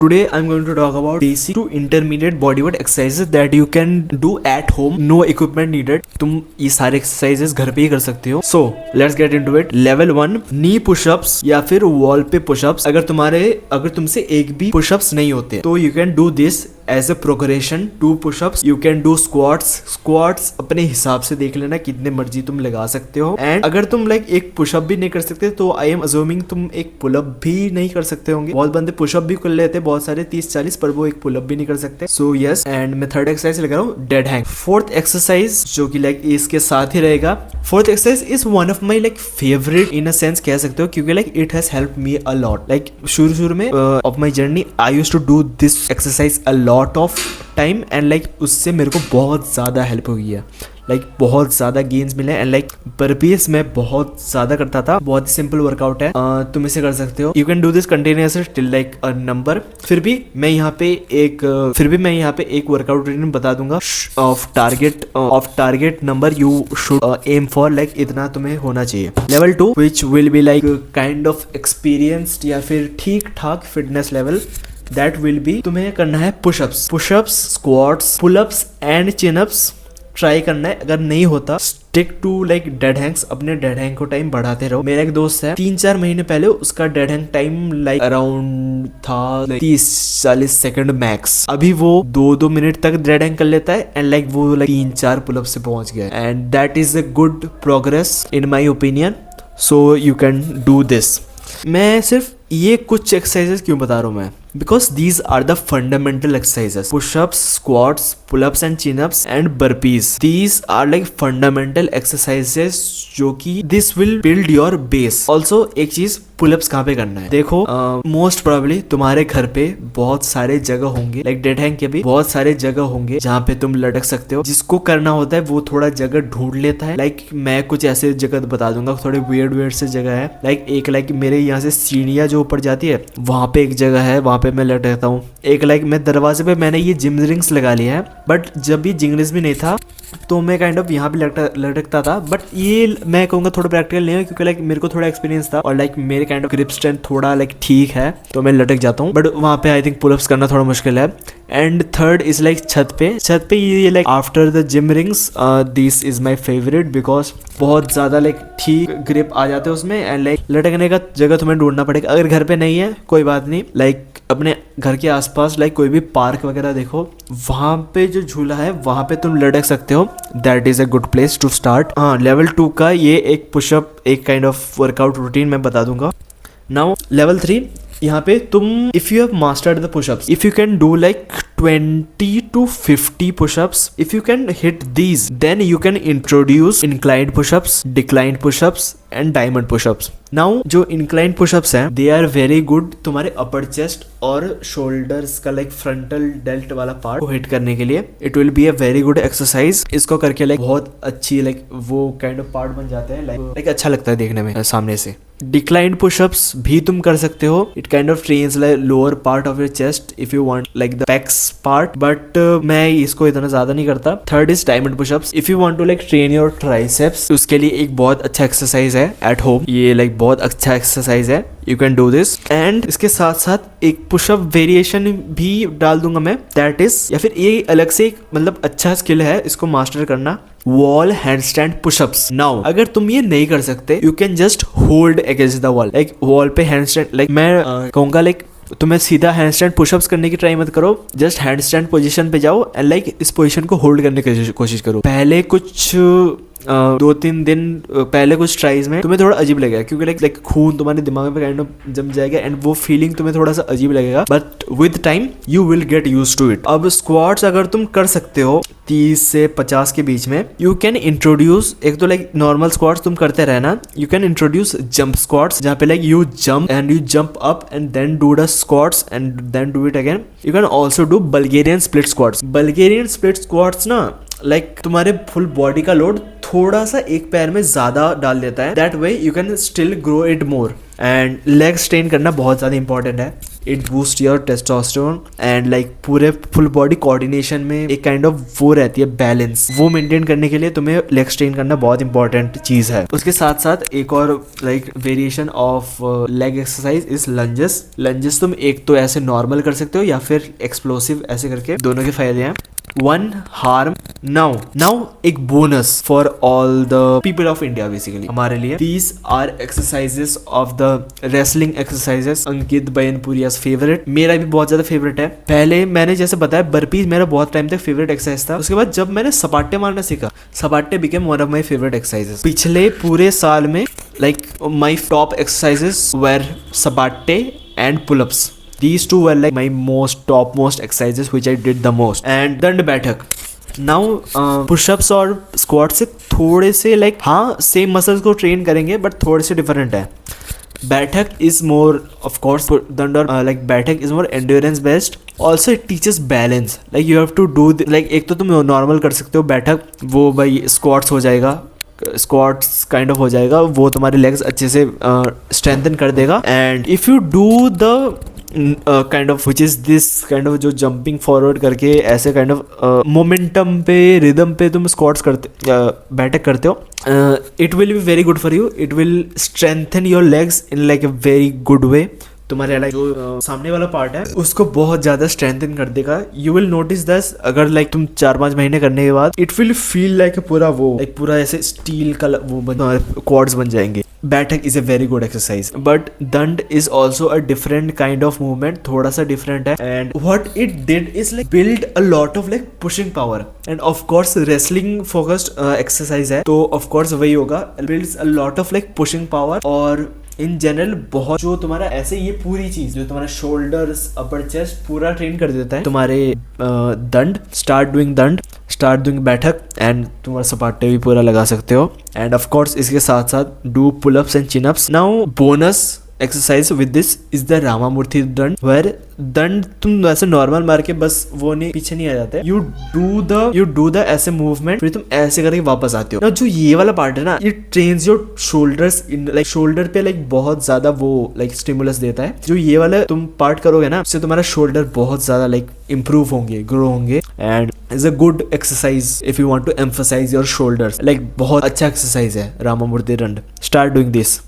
Today I'm going to talk about basic to intermediate bodyweight exercises that you can do at home. No equipment needed. तुम ये सारे exercises घर पे ही कर सकते हो. So let's get into it. Level 1 knee push-ups या फिर wall पे push-ups. अगर तुमसे एक भी push-ups नहीं होते तो you can do this as a progression. 2 push-ups. You can do squats. Squats अपने हिसाब से देख लेना कितने मर्जी तुम लगा सकते हो. And अगर तुम like एक push-up भी नहीं कर सकते तो I am assuming तुम एक pull-up भी नहीं कर सकते होंगे. बहुत बंदे push-up भी कर लेते हैं, बहुत सारे 30-40, पर वो एक पुल अप भी नहीं कर सकते. सो यस, एंड मैं थर्ड एक्सरसाइज लगा रहा हूँ डेड हैंग. फोर्थ एक्सरसाइज जो कि लाइक इसके साथ ही रहेगा. Fourth exercise is one of my like favourite in a sense कह सकते हो, क्योंकि like it has help me a lot. Like शुरू में of my journey I used to do this exercise a lot of time and like उससे मेरे को बहुत ज्यादा हेल्प हुई है. लाइक बहुत ज्यादा गेन्स मिले एंड लाइक बर्पीज मैं बहुत ज्यादा करता था. बहुत ही सिंपल वर्कआउट है, तुम इसे कर सकते हो. You can do this continuously till like a number. फिर भी मैं यहाँ पे एक वर्कआउट रूटीन बता दूंगा of target number you should aim for. Like इतना तुम्हें होना चाहिए. Level 2 which will be like kind of experienced या फिर ठीक ठाक fitness level. That will be तुम्हें करना है pushups, squats, pullups and chinups. Try करना है. अगर नहीं होता stick to like dead hangs. अपने डेड हैंग को टाइम बढ़ाते रहो. मेरा एक दोस्त है 3-4 महीने पहले उसका dead hang time like around था 30-40 सेकंड मैक्स. अभी वो 2-2 मिनट तक डेड हैंग कर लेता है एंड लाइक वो लाइक 3-4 पुलअप से पहुंच गया. And that is a good progress in my opinion. So you can do this. मैं सिर्फ ये कुछ एक्सरसाइजेस क्यों बता रहा हूँ मैं, because these are the fundamental exercises. Push-ups, squats, pull-ups and chin-ups and burpees. These are like fundamental exercises जो कि this will build your base. Also एक चीज पुल-अप्स कहाँ पे करना है. देखो मोस्ट प्रोबेबली तुम्हारे घर पे बहुत सारे जगह होंगे, लाइक डेड हैंग के भी बहुत सारे जगह होंगे जहाँ पे तुम लटक सकते हो. जिसको करना होता है वो थोड़ा जगह ढूंढ लेता है. लाइक मैं कुछ ऐसे जगह बता दूंगा, थोड़े वियर्ड से जगह है. लाइक मेरे यहाँ से सीढ़ियाँ जो ऊपर जाती है वहाँ पे एक जगह है, वहाँ पे मैं लटकता हूँ. एक लाइक मैं दरवाजे पे मैंने ये जिम रिंग्स लगा लिया है, बट जब भी जिम रिंग्स भी नहीं था तो मैं काइंड ऑफ यहाँ पे लटकता था. बट ये मैं कहूँगा थोड़ा प्रैक्टिकल नहीं है, क्योंकि लाइक मेरे को थोड़ा एक्सपीरियंस था और लाइक मेरे काइंड ऑफ ग्रिप स्ट्रेंथ थोड़ा लाइक ठीक है तो मैं लटक जाता हूँ. बट वहाँ पे आई थिंक पुलअप्स करना थोड़ा मुश्किल है. एंड थर्ड इज लाइक छत पे ये like after the gym rings this is my favourite, because बहुत ज्यादा लाइक ठीक ग्रिप आ जाते हैं उसमें एंड लाइक लटकने का जगह तुम्हें ढूंढना पड़ेगा. अगर घर पे नहीं है कोई बात नहीं, लाइक अपने घर के आसपास लाइक कोई भी पार्क वगैरह देखो, वहां पे जो झूला है वहां पे तुम लटक सकते हो. That is a good place to start. Level 2 का ये एक पुशअप एक काइंड ऑफ वर्कआउट रूटीन मैं बता दूंगा. नाउ लेवल 3, यहाँ पे तुम if you have mastered the pushups, if you can do like 20 to 50 push-ups. If you can hit these, then you can introduce inclined push-ups, declined push-ups and diamond push-ups. Now जो inclined push-ups हैं they are very good तुम्हारे upper chest और shoulders का like frontal delt वाला part को hit करने के लिए. It will be a very good exercise. इसको करके like बहुत अच्छी like वो kind of part बन जाते हैं, like अच्छा लगता है देखने में सामने से. Declined push-ups भी तुम कर सकते हो. It kind of trains like lower part of your chest if you want like the pecs part, but मैं इसको इतना ज्यादा नहीं करता. Third is diamond pushups. If you want to like train your triceps, उसके लिए एक बहुत अच्छा एक्सरसाइज है एट होम. ये लाइक बहुत अच्छा एक्सरसाइज है, you can do this. And इसके साथ साथ एक पुशअप वेरिएशन भी डाल दूंगा मैं, दैट इज या फिर ये अलग से एक मतलब अच्छा स्किल है इसको मास्टर करना, वॉल हैंडस्टैंड पुशअप्स. नाउ अगर तुम ये नहीं कर सकते you can just hold against the wall. Like wall पे हैंडस्टैंड, लाइक मैं कहूंगा लाइक तुम्हें सीधा हैंडस्टैंड पुशअप्स करने की ट्राई मत करो. जस्ट हैंडस्टैंड पोजीशन पे जाओ एंड लाइक इस पोजीशन को होल्ड करने की कोशिश करो. पहले कुछ 2-3 दिन पहले कुछ ट्राइज में तुम्हें थोड़ा अजीब लगेगा, क्योंकि लाइक खून तुम्हारे दिमाग में काइंड ऑफ जम जाएगा एंड वो फीलिंग तुम्हें थोड़ा सा अजीब लगेगा, but with time you will get used to it. अब स्क्वाट्स अगर तुम कर सकते हो 30 से 50 के बीच में, यू कैन इंट्रोड्यूस एक तो लाइक नॉर्मल स्क्वाट्स तुम करते रहना. You can introduce jump squats, जहाँ पे like you jump up and then do the squats and then do it again. You can also do Bulgarian split squats. Bulgarian split squats ना like तुम्हारे full body का load थोड़ा सा एक पैर में ज्यादा डाल देता है. That way you can still grow it more and leg strain करना बहुत ज़्यादा इंपॉर्टेंट है। It boost your testosterone and like पूरे फुल बॉडी कोऑर्डिनेशन में एक काइंड ऑफ वो रहती है बैलेंस, वो मेंटेन करने के लिए तुम्हें लेग स्ट्रेन करना बहुत इंपॉर्टेंट चीज़ है। उसके साथ साथ एक और like variation of leg exercise is lunges. Lunges तुम एक तो ऐसे नॉर्मल कर सकते हो या फिर एक्सप्लोसिव ऐसे करके, दोनों के फायदे हैं। वन हार्म नाउ एक bonus for all the people of India, basically हमारे लिए। These are exercises of the wrestling exercises, Ankit Bayanpuria's favourite, मेरा भी बहुत ज्यादा फेवरेट है। पहले मैंने जैसे बताया बर्पीज मेरा बहुत टाइम तक फेवरेट एक्सरसाइज था, उसके बाद जब मैंने सपाटे मारना सीखा, सपाटे became one of my favourite exercises. पिछले पूरे साल में like my top exercises were सपाटे and pullups. These two were like my topmost exercises which I did the most. And दंड बैठक। Now push-ups और squats से थोड़े से लाइक हाँ सेम मसल्स को ट्रेन करेंगे बट थोड़े से डिफरेंट है। बैठक इज मोर ऑफ कोर्स, दंड और like baithak is more endurance based. Also it teaches balance, like you have to do like एक तो तुम नॉर्मल कर सकते हो बैठक, वो भाई स्क्वाट्स हो जाएगा, स्क्वाट्स काइंड ऑफ हो जाएगा, वो तुम्हारे लेग्स अच्छे से स्ट्रेंथन कर देगा। And if you do the kind of which is this kind of जो जंपिंग फॉरवर्ड करके ऐसे काइंड ऑफ मोमेंटम पे रिदम पे तुम स्क्वाट्स करते बैठक करते हो, it will be very good for you. It will strengthen your legs in like a very good way. तुम्हारे लाइक जो सामने वाला पार्ट है उसको बहुत ज्यादा स्ट्रेंथन कर देगा। यू विल नोटिस दिस अगर लाइक तुम 4-5 महीने करने के बाद, इट विल फील लाइक पूरा वो लाइक पूरा ऐसे स्टील का वो क्वाड्स बन जाएंगे। Baithak is a very good exercise but dand is also a different kind of movement, थोड़ा सा डिफरेंट है। And what it did is like build a lot of like pushing power. And of course wrestling focused exercise है तो of course वही होगा, builds a lot of like pushing power. और in general बहुत जो तुम्हारा ऐसे ये पूरी चीज जो तुम्हारा शोल्डर्स अपर चेस्ट पूरा ट्रेन कर देता है तुम्हारे दंड। स्टार्ट डूइंग बैठक एंड तुम्हारा सपाटे भी पूरा लगा सकते हो। एंड ऑफ कोर्स इसके साथ साथ do pull ups and chin ups. Now bonus exercise with this is the Ramamurthy dand, where दंड तुम वैसे नॉर्मल मार के बस वो नहीं पीछे नहीं आ जाते, यू डू द ऐसे मूवमेंट, फिर तुम ऐसे करके वापस आते हो ना। जो ये वाला पार्ट है ना, it trains your shoulders in like shoulder पे लाइक बहुत ज्यादा वो लाइक स्टिमुलस देता है। जो ये वाला तुम पार्ट करोगे ना, उससे तुम्हारा शोल्डर बहुत ज्यादा लाइक इंप्रूव होंगे, ग्रो होंगे। And is a good exercise if you want to emphasise your shoulders, like बहुत अच्छा एक्सरसाइज है रामामूर्ति दंड। Start doing this